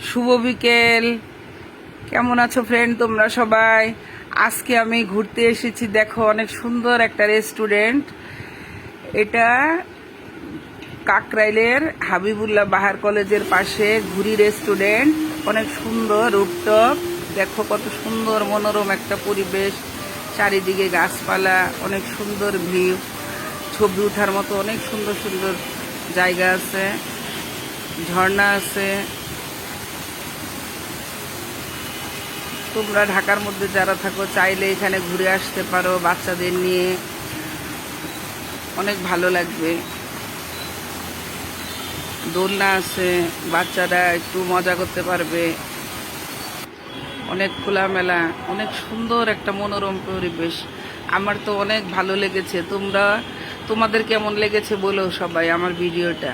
শুভ বিকেল। কেমন আছো ফ্রেন্ড তোমরা সবাই? আজকে আমি ঘুরতে এসেছি। দেখো, অনেক সুন্দর একটা রেস্টুরেন্ট। এটা কাকরাইলের হাবিবুল্লাহ বাহার কলেজের পাশে ঘুরি রেস্টুরেন্ট। অনেক সুন্দর রুফটপ। দেখো কত সুন্দর মনোরম একটা পরিবেশ, চারিদিকে গাছপালা, অনেক সুন্দর ভিউ, ছবি ওঠার মতো অনেক সুন্দর সুন্দর জায়গা আছে, ঝর্ণা আছে। তোমরা ঢাকার মধ্যে যারা থাকো চাইলে এখানে ঘুরে আসতে পারো বাচ্চাদের নিয়ে, অনেক ভালো লাগবে। দোলনা আছে, বাচ্চারা একটু মজা করতে পারবে। অনেক খোলামেলা, অনেক সুন্দর একটা মনোরম পরিবেশ। আমার তো অনেক ভালো লেগেছে। তোমাদের কেমন লেগেছে বলো সবাই আমার ভিডিওটা।